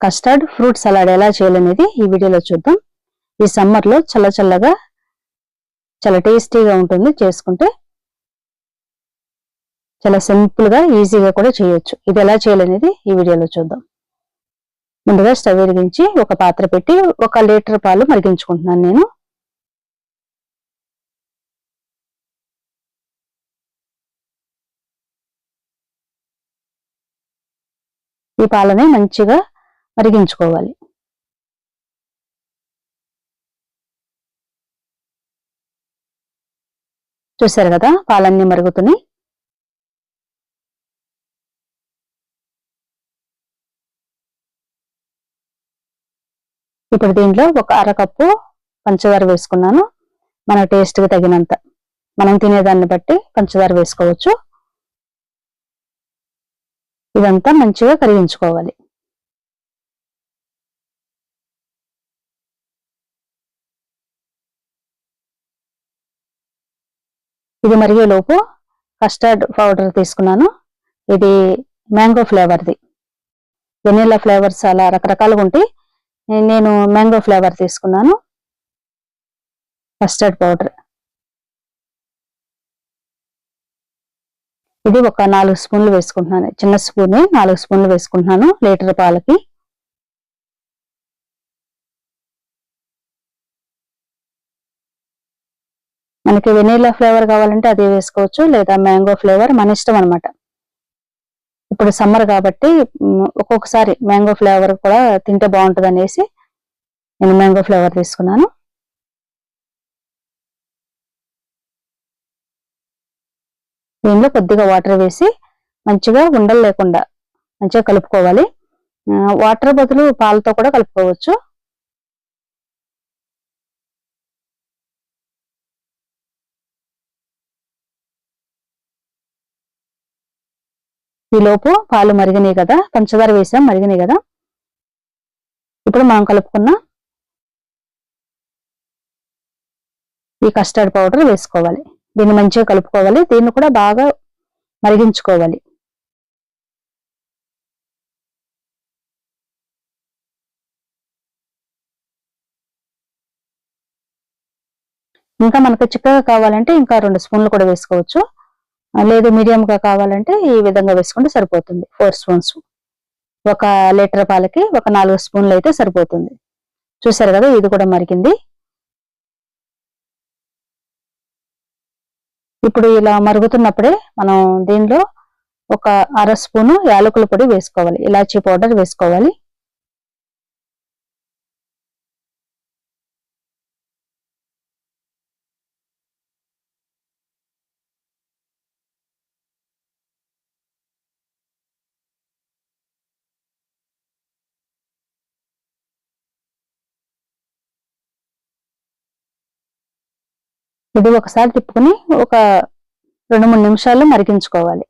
Custard fruit salad ఎలా చేయాలనేది ఈ వీడియోలో చూద్దాం. ఈ సమ్మర్ లో చల్లగా చాలా టేస్టీగా ఉంటుంది. చేసుకుంటే చాలా సింపుల్ గా ఈజీగా కూడా చేయొచ్చు. ఇది ఎలా చేయాలనేది ఈ వీడియోలో చూద్దాం. ముందుగా స్టవ్ వెలిగించి ఒక పాత్ర పెట్టి 1 లీటర్ పాలు మరిగించుకుంటున్నాను నేను. ఈ పాలని మంచిగా మరిగించుకోవాలి. చూసారు కదా, పాలన్నీ మరుగుతున్నాయి. ఇప్పుడు దీంట్లో ఒక అరకప్పు పంచదార వేసుకున్నాను. మన టేస్ట్ కి తగినంత, మనం తినేదాన్ని బట్టి పంచదార వేసుకోవచ్చు. ఇదంతా మంచిగా కరిగించుకోవాలి. ఇది మరిగేలోపు కస్టర్డ్ పౌడర్ తీసుకున్నాను. ఇది మ్యాంగో ఫ్లేవర్ది. వెనిలా ఫ్లేవర్స్ అలా రకరకాలుగా ఉంటాయి. నేను మ్యాంగో ఫ్లేవర్ తీసుకున్నాను. కస్టర్డ్ పౌడర్ ఇది ఒక 4 స్పూన్లు వేసుకుంటున్నాను. చిన్న స్పూన్ 4 స్పూన్లు వేసుకుంటున్నాను లీటర్ పాలకి. మనకి వెనిలా ఫ్లేవర్ కావాలంటే అది వేసుకోవచ్చు, లేదా మ్యాంగో ఫ్లేవర్ మన ఇష్టం అనమాట. ఇప్పుడు సమ్మర్ కాబట్టి ఒక్కొక్కసారి మ్యాంగో ఫ్లేవర్ కూడా తింటే బాగుంటుంది అనేసి నేను మ్యాంగో ఫ్లేవర్ తీసుకున్నాను. దీనిలో కొద్దిగా వాటర్ వేసి మంచిగా ఉండలు లేకుండా మంచిగా కలుపుకోవాలి. వాటర్ బదులు పాలతో కూడా కలుపుకోవచ్చు. ఈలోపు పాలు మరిగినాయి కదా, పంచదార వేసాం, మరిగినాయి కదా. ఇప్పుడు మనం కలుపుకున్న ఈ కస్టర్డ్ పౌడర్ వేసుకోవాలి. దీన్ని మంచిగా కలుపుకోవాలి. దీన్ని కూడా బాగా మరిగించుకోవాలి. ఇంకా మనకు చిక్కగా కావాలంటే ఇంకా 2 స్పూన్లు కూడా వేసుకోవచ్చు. లేదు మీడియంగా కావాలంటే ఈ విధంగా వేసుకుంటే సరిపోతుంది. 4 స్పూన్స్. 1 లీటర్ పాలకి ఒక 4 స్పూన్లు అయితే సరిపోతుంది. చూసారు కదా, ఇది కూడా మరిగింది. ఇప్పుడు ఇలా మరుగుతున్నప్పుడే మనం దీనిలో ఒక 1/2 స్పూను యాలకుల పొడి వేసుకోవాలి. ఇలాచీ పౌడర్ వేసుకోవాలి. ఇది ఒకసారి తిప్పుకుని ఒక 2-3 నిమిషాలు మరిగించుకోవాలి.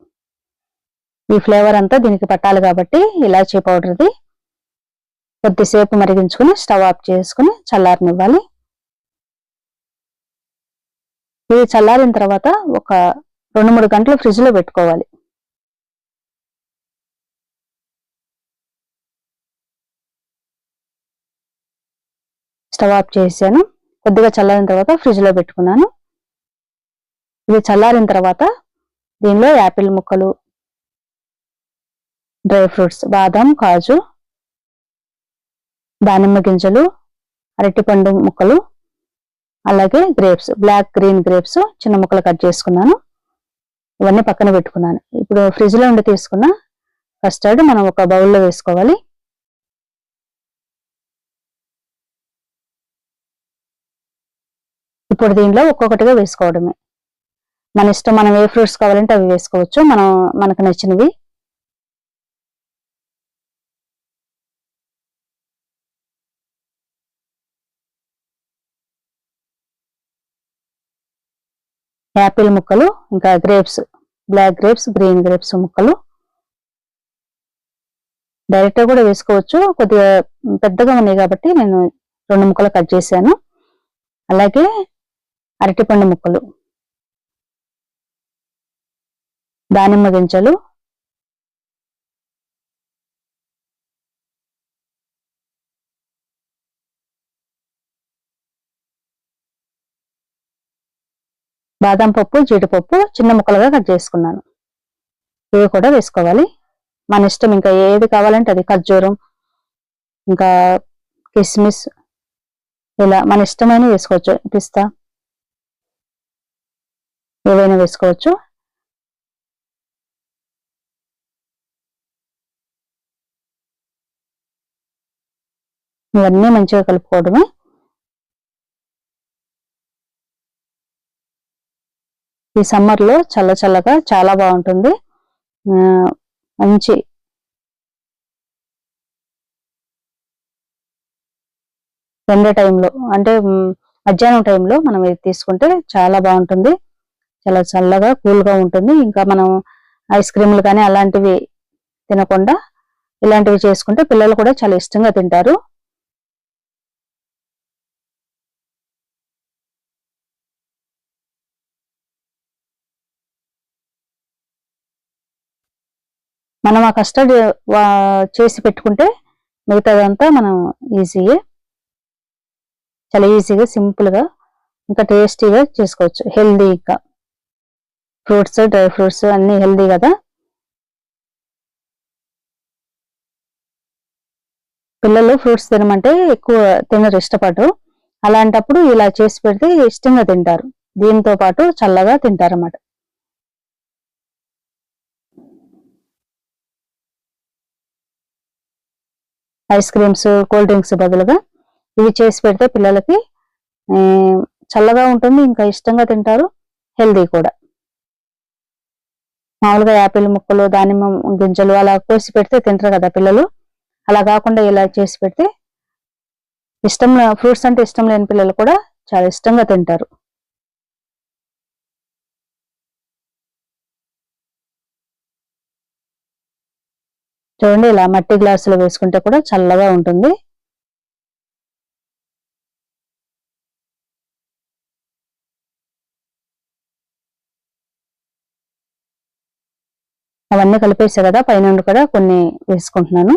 ఈ ఫ్లేవర్ అంతా దీనికి పట్టాలి కాబట్టి ఇలాచీ పౌడర్ది కొద్దిసేపు మరిగించుకుని స్టవ్ ఆఫ్ చేసుకుని చల్లారనివ్వాలి. ఇది చల్లారిన తర్వాత ఒక 2-3 గంటలు ఫ్రిడ్జ్ లో పెట్టుకోవాలి. స్టవ్ ఆఫ్ చేశాను. కొద్దిగా చల్లారిన తర్వాత ఫ్రిడ్జ్ లో పెట్టుకున్నాను. ఇది చల్లారిన తర్వాత దీనిలో యాపిల్ ముక్కలు, డ్రై ఫ్రూట్స్, బాదం, కాజు, దానిమ్మ గింజలు, అరటిపండు ముక్కలు, అలాగే గ్రేప్స్, బ్లాక్ గ్రీన్ గ్రేప్స్ చిన్న ముక్కలు కట్ చేసుకున్నాను. ఇవన్నీ పక్కన పెట్టుకున్నాను. ఇప్పుడు ఫ్రిడ్జ్ లో ఉండి తీసుకున్న కస్టర్డ్ మనం ఒక బౌల్లో వేసుకోవాలి. ఇప్పుడు దీనిలో ఒక్కొక్కటిగా వేసుకోవడమే. మన ఇష్టం, మనం ఏ ఫ్రూట్స్ కావాలంటే అవి వేసుకోవచ్చు, మనకు నచ్చినవి. యాపిల్ ముక్కలు, ఇంకా grapes, black grapes, green grapes ముక్కలు డైరెక్ట్ గా కూడా వేసుకోవచ్చు. కొద్దిగా పెద్దగా ఉన్నాయి కాబట్టి నేను 2 ముక్కలు కట్ చేశాను. అలాగే అరటిపండు ముక్కలు, దానిమ్మ గింజలు, బాదం పప్పు, జీడిపప్పు చిన్న ముక్కలుగా కట్ చేసుకున్నాను. ఇవి కూడా వేసుకోవాలి. మన ఇష్టం, ఇంకా ఏది కావాలంటే అది. ఖర్జూరం, ఇంకా కిస్మిస్, ఇలా మన ఇష్టమైన వేసుకోవచ్చు. పిస్తా ఏవైనా వేసుకోవచ్చు. ఇవన్నీ మంచిగా కలుపుకోవడమే. ఈ సమ్మర్ లో చల్ల చల్లగా చాలా బాగుంటుంది. మంచి ఎండ టైంలో, అంటే మధ్యాహ్నం టైంలో మనం ఇది తీసుకుంటే చాలా బాగుంటుంది. చాలా చల్లగా కూల్గా ఉంటుంది. ఇంకా మనం ఐస్ క్రీములు కానీ అలాంటివి తినకుండా ఇలాంటివి చేసుకుంటే పిల్లలు కూడా చాలా ఇష్టంగా తింటారు. మనం ఆ కస్టర్డ్ చేసి పెట్టుకుంటే మిగతాదంతా మనం చాలా ఈజీగా సింపుల్గా ఇంకా టేస్టీగా చేసుకోవచ్చు. హెల్దీ, ఇంకా ఫ్రూట్స్, డ్రై ఫ్రూట్స్ అన్ని హెల్దీ కదా. పిల్లలు ఫ్రూట్స్ తినమంటే ఎక్కువ తినరు, ఇష్టపడరు. అలాంటప్పుడు ఇలా చేసి పెడితే ఇష్టంగా తింటారు. దీంతో పాటు చల్లగా తింటారన్నమాట. ఐస్ క్రీమ్స్, కూల్ డ్రింక్స్ బదులుగా ఇవి చేసి పెడితే పిల్లలకి చల్లగా ఉంటుంది, ఇంకా ఇష్టంగా తింటారు, హెల్దీ కూడా. మామూలుగా యాపిల్ ముక్కలు, దానిమ్మ గింజలు అలా కోసి పెడితే తింటారు కదా పిల్లలు. అలా కాకుండా ఇలా చేసి పెడితే ఫ్రూట్స్ అంటే ఇష్టం లేని పిల్లలు కూడా చాలా ఇష్టంగా తింటారు. చూడండి, ఇలా మట్టి గ్లాసులో వేసుకుంటే కూడా చల్లగా ఉంటుంది. అవన్నీ కలిపేసా కదా, పైన కూడా కొన్ని వేసుకుంటున్నాను.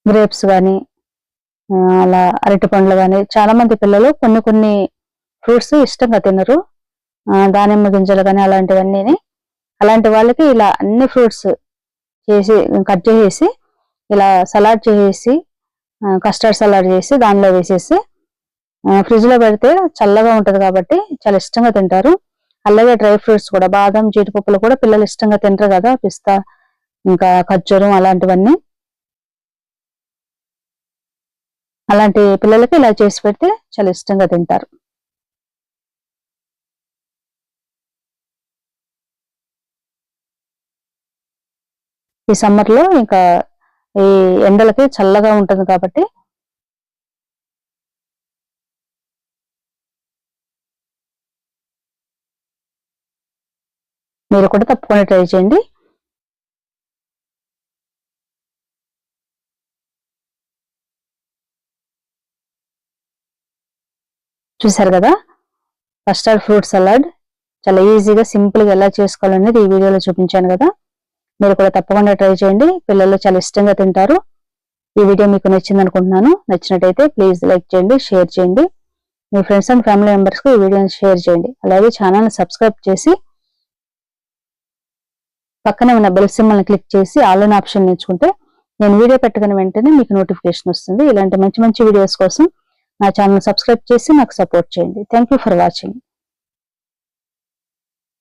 గ్రేప్స్ కానీ, అలా అరటి పండ్లు కానీ, చాలా మంది పిల్లలు కొన్ని ఫ్రూట్స్ ఇష్టంగా తినరు. దానిమ్మ గింజలు కానీ అలాంటివన్నీ. అలాంటి వాళ్ళకి ఇలా అన్ని ఫ్రూట్స్ చేసి కట్ చేసేసి ఇలా సలాడ్ చేసేసి, కస్టర్డ్ సలాడ్ చేసి దానిలో వేసేసి ఫ్రిడ్జ్ లో పెడితే చల్లగా ఉంటది కాబట్టి చాలా ఇష్టంగా తింటారు. అలాగే డ్రై ఫ్రూట్స్ కూడా, బాదం, జీడిపప్పులు కూడా పిల్లలు ఇష్టంగా తింటారు కదా, పిస్తా, ఇంకా ఖర్జూరం అలాంటివన్నీ. అలాంటి పిల్లలకి ఇలా చేసి పెడితే చాలా ఇష్టంగా తింటారు. ఈ సమ్మర్ లో ఇంకా ఈ ఎండలకి చల్లగా ఉంటుంది కాబట్టి మీరు కూడా తప్పకుండా ట్రై చేయండి. చూసారు కదా, కస్టర్డ్ ఫ్రూట్ సలాడ్ చాలా ఈజీగా సింపుల్గా ఎలా చేసుకోవాలనేది ఈ వీడియోలో చూపించాను కదా. మీరు కూడా తప్పకుండా ట్రై చేయండి. పిల్లలు చాలా ఇష్టంగా తింటారు. ఈ వీడియో మీకు నచ్చింది అనుకుంటున్నాను. నచ్చినట్టయితే ప్లీజ్ లైక్ చేయండి, షేర్ చేయండి. మీ ఫ్రెండ్స్ అండ్ ఫ్యామిలీ మెంబర్స్కి ఈ వీడియోని షేర్ చేయండి. అలాగే ఛానల్ని సబ్స్క్రైబ్ చేసి పక్కనే ఉన్న బెల్ సింబల్ని క్లిక్ చేసి ఆల్ అనే ఆప్షన్ ఎంచుకుంటే నేను వీడియో పెట్టగానే వెంటనే మీకు నోటిఫికేషన్ వస్తుంది. ఇలాంటి మంచి వీడియోస్ కోసం నా ఛానల్ సబ్స్క్రైబ్ చేసి నాకు సపోర్ట్ చేయండి. Thank you for watching.